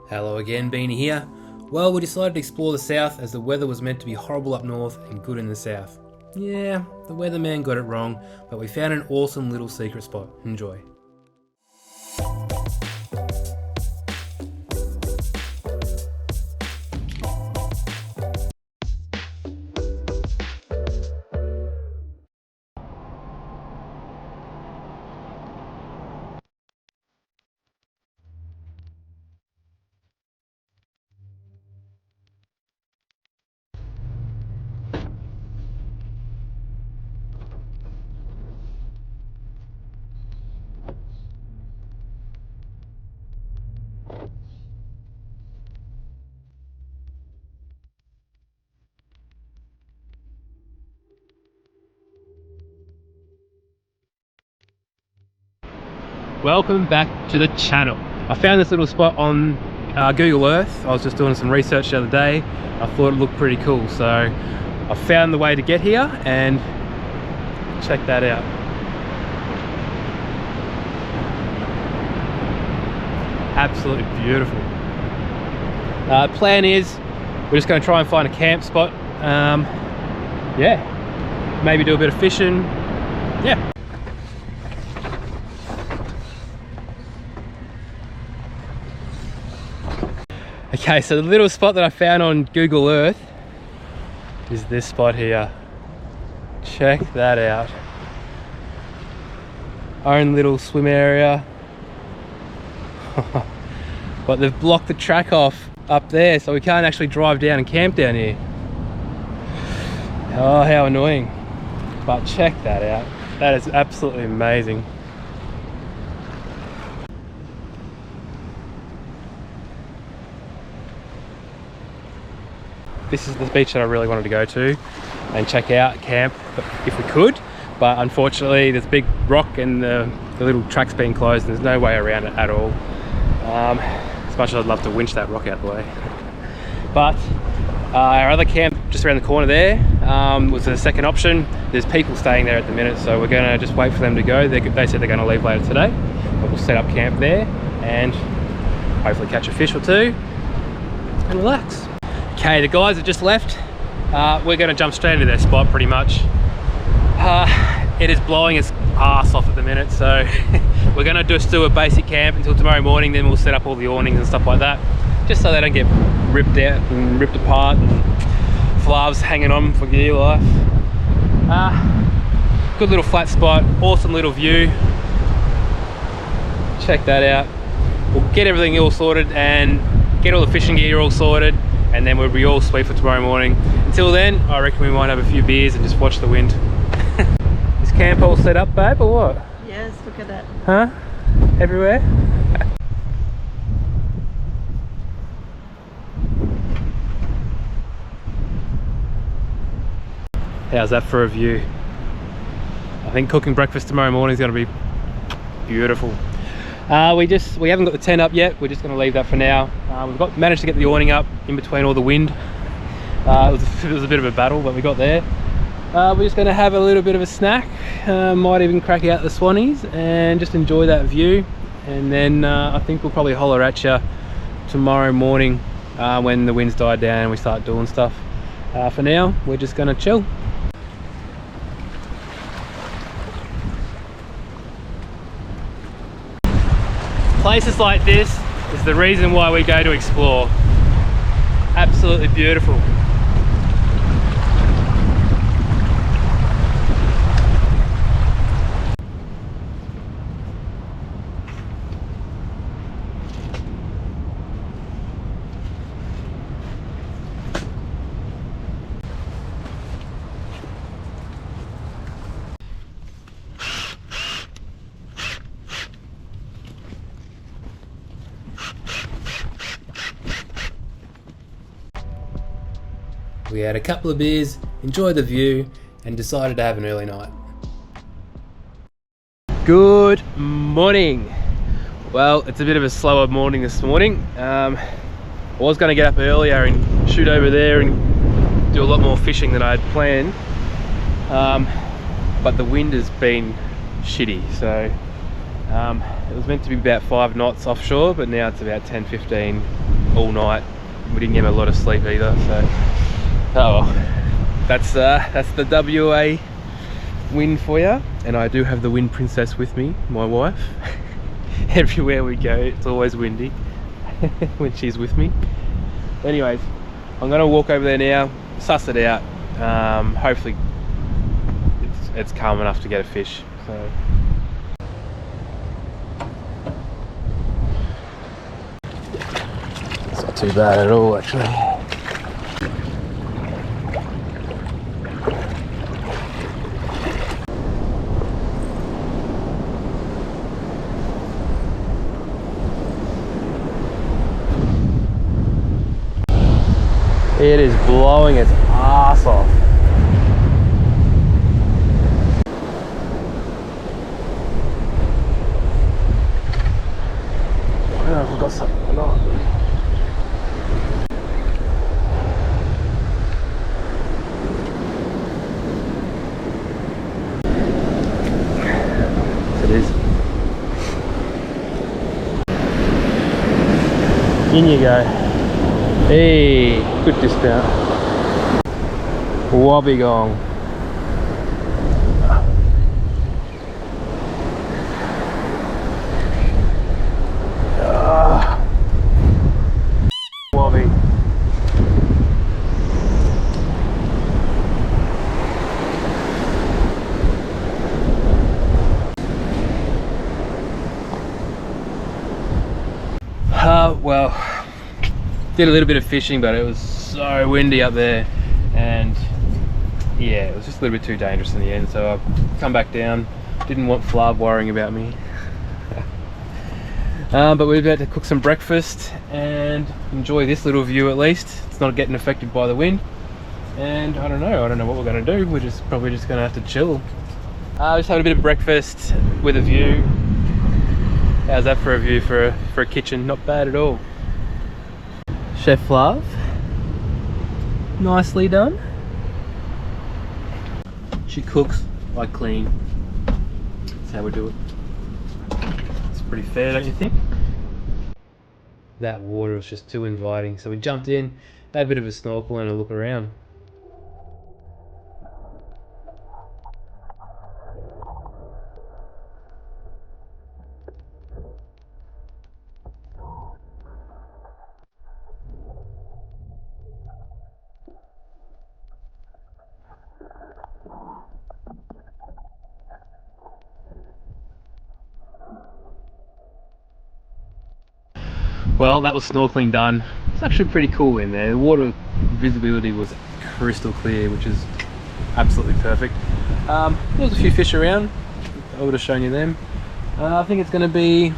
Hello again, Beanie here. Well, we decided to explore the south as the weather was meant to be horrible up north and good in the south. Yeah, the weatherman got it wrong, but we found an awesome little secret spot. Enjoy. Welcome back to the channel. I found this little spot on Google Earth. I was just doing some research the other day. I thought it looked pretty cool, so I found the way to get here and check that out. Absolutely beautiful. Plan is we're just going to try and find a camp spot. Yeah, maybe do a bit of fishing. Yeah. Okay, so the little spot that I found on Google Earth is this spot here. Check that out. Own little swim area. But they've blocked the track off up there, so we can't actually drive down and camp down here. Oh, how annoying. But check that out. That is absolutely amazing. This is the beach that I really wanted to go to and check out, camp if we could, but unfortunately there's a big rock and the little track's been closed and there's no way around it at all. As much as I'd love to winch that rock out the way. But our other camp just around the corner there was the second option. There's people staying there at the minute, so we're going to just wait for them to go. They said they're going to leave later today, but we'll set up camp there and hopefully catch a fish or two and relax. Okay, the guys have just left. We're going to jump straight into their spot pretty much. It is blowing its ass off at the minute, so we're going to just do a basic camp until tomorrow morning. Then we'll set up all the awnings and stuff like that, just so they don't get ripped out and ripped apart and flavs hanging on for dear life. Good little flat spot, awesome little view. Check that out. We'll get everything all sorted and get all the fishing gear all sorted, and then we'll be all sweet for tomorrow morning. Until then, I reckon we might have a few beers and just watch the wind. Is camp all set up, babe, or what? Yes, look at that. Huh? Everywhere? How's that for a view? I think cooking breakfast tomorrow morning is going to be beautiful. We haven't got the tent up yet. We're just going to leave that for now. We've managed to get the awning up in between all the wind. It was a bit of a battle, but we got there. We're just going to have a little bit of a snack. Might even crack out the Swannies and just enjoy that view. And then I think we'll probably holler at you tomorrow morning when the wind's died down and we start doing stuff. For now, we're just going to chill. Places like this is the reason why we go to explore. Absolutely beautiful. We had a couple of beers, enjoyed the view, and decided to have an early night. Good morning. Well, it's a bit of a slower morning this morning. I was going to get up earlier and shoot over there and do a lot more fishing than I had planned. But the wind has been shitty, so it was meant to be about 5 knots offshore, but now it's about 10-15 all night. We didn't get a lot of sleep either, so oh well. That's the WA wind for you. And I do have the Wind Princess with me, my wife. Everywhere we go, it's always windy when she's with me. Anyways, I'm gonna walk over there now, suss it out. Hopefully it's calm enough to get a fish. So it's not too bad at all, actually. It is blowing its ass off. I don't know if I've got something or not. It is. In you go. Hey, good discount. Wobbegong. Wobby. Well, did a little bit of fishing, but it was so windy up there, and yeah, it was just a little bit too dangerous in the end, so I've come back down. Didn't want Flav worrying about me. But we're about to cook some breakfast and enjoy this little view at least. It's not getting affected by the wind, and I don't know what we're going to do. We're probably just going to have to chill. Just having a bit of breakfast with a view. How's that for a view for a kitchen? Not bad at all. Chef Flav, nicely done. She cooks, I clean. That's how we do it. It's pretty fair, don't you think? That water was just too inviting, so we jumped in, had a bit of a snorkel and a look around. Well, that was snorkeling done. It's actually pretty cool in there. The water visibility was crystal clear, which is absolutely perfect. There was a few fish around. I would have shown you them. I think it's going to be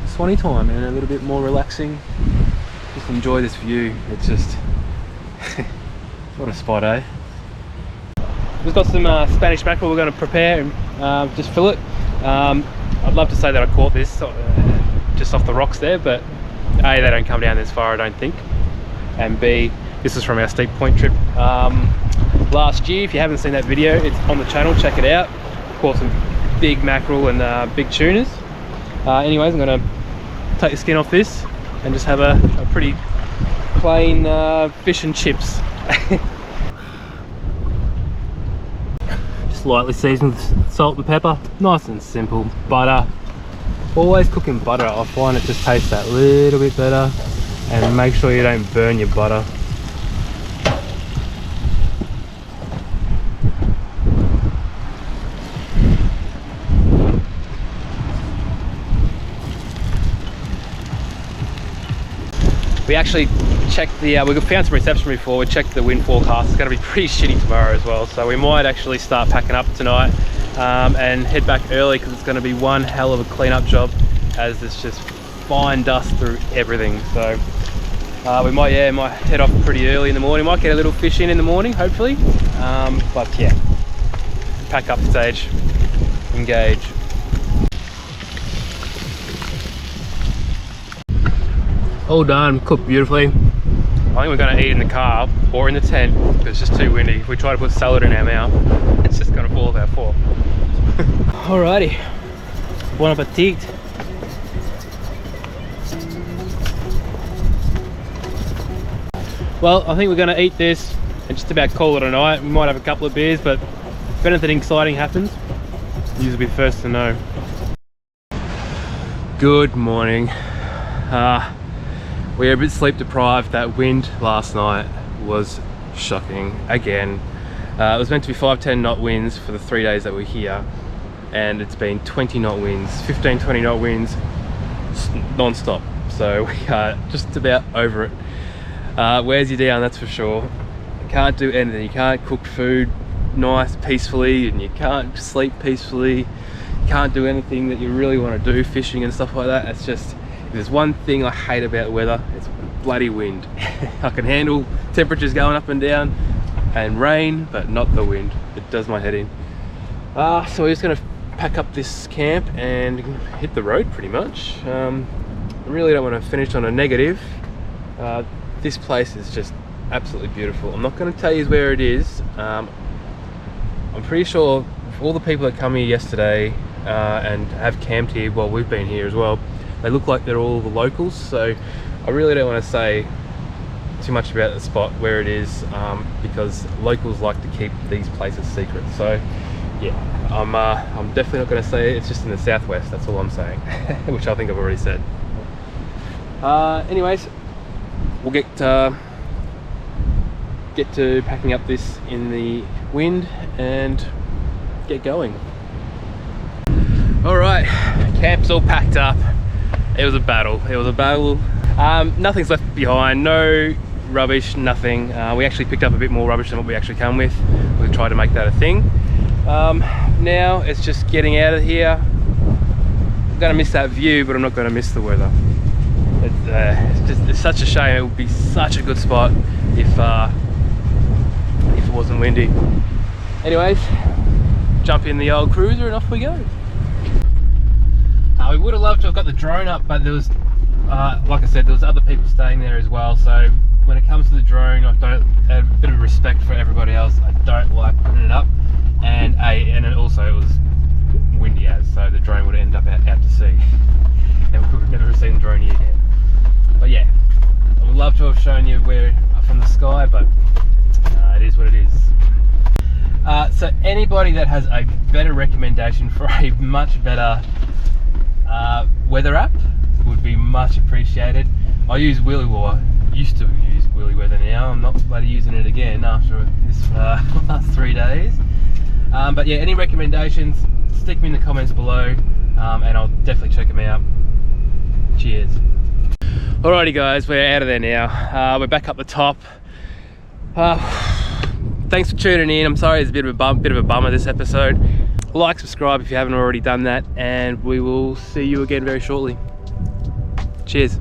swanny time and a little bit more relaxing. Just enjoy this view. It's just what a spot, eh? We've got some Spanish mackerel we're going to prepare and just fill it. I'd love to say that I caught this just off the rocks there, but A, they don't come down this far, I don't think, and B, this is from our Steep Point trip last year. If you haven't seen that video, it's on the channel, check it out. Caught some big mackerel and big tunas. Anyways, I'm going to take the skin off this and just have a pretty plain fish and chips. Just lightly seasoned with salt and pepper, nice and simple. Butter. Always cooking butter, I find it just tastes that little bit better, and make sure you don't burn your butter. We actually checked the, we found some reception before, we checked the wind forecast. It's going to be pretty shitty tomorrow as well, so we might actually start packing up tonight and head back early, because it's going to be one hell of a cleanup job, as there's just fine dust through everything. So we might head off pretty early in the morning. Might get a little fish in the morning, hopefully. But yeah, pack up stage, engage. All done, cooked beautifully. I think we're going to eat in the car or in the tent, because it's just too windy. If we try to put salad in our mouth, it's just going to fall off our fork. Alrighty, bon appetit. Well, I think we're going to eat this and just about call it a night. We might have a couple of beers, but if anything exciting happens, you'll be the first to know. Good morning. We're a bit sleep deprived. That wind last night was shocking again. It was meant to be 5-10 knot winds for the 3 days that we're here, and it's been 20 knot winds, 15-20 knot winds non-stop. So we are just about over it. Wears you down, that's for sure. You can't do anything. You can't cook food nice peacefully, and you can't sleep peacefully. You can't do anything that you really want to do, fishing and stuff like that. It's just, if there's one thing I hate about weather, it's bloody wind. I can handle temperatures going up and down and rain, but not the wind. It does my head in. So we're just going to pack up this camp and hit the road pretty much. I really don't want to finish on a negative. This place is just absolutely beautiful. I'm not going to tell you where it is. I'm pretty sure all the people that come here yesterday and have camped here while we've been here as well, they look like they're all the locals, so I really don't want to say too much about the spot where it is, because locals like to keep these places secret. So yeah, I'm definitely not going to say it's just in the southwest. That's all I'm saying, which I think I've already said. Anyways, we'll get to packing up this in the wind and get going. All right, camp's all packed up. It was a battle. Nothing's left behind, no rubbish, nothing. We actually picked up a bit more rubbish than what we actually come with. We'll try to make that a thing. Now it's just getting out of here. I'm gonna miss that view, but I'm not gonna miss the weather. It's such a shame. It would be such a good spot if it wasn't windy. Anyways, jump in the old cruiser and off we go. We would have loved to have got the drone up, but there was, like I said, there was other people staying there as well. So when it comes to the drone, I don't, out of a bit of respect for everybody else, I don't like putting it up. And also it was windy as, so the drone would end up out to sea, and we would never have seen the drone here again. But yeah, I would love to have shown you where from the sky, but it is what it is. So anybody that has a better recommendation for a much better weather app would be much appreciated. I use used to use Wheelie Weather. Now I'm not bloody using it again after this last 3 days. But yeah, any recommendations, stick me in the comments below, and I'll definitely check them out. Cheers. Alrighty guys, we're out of there now. We're back up the top. Thanks for tuning in. I'm sorry it's a bit of a bummer this episode. Like, subscribe if you haven't already done that, and we will see you again very shortly. Cheers.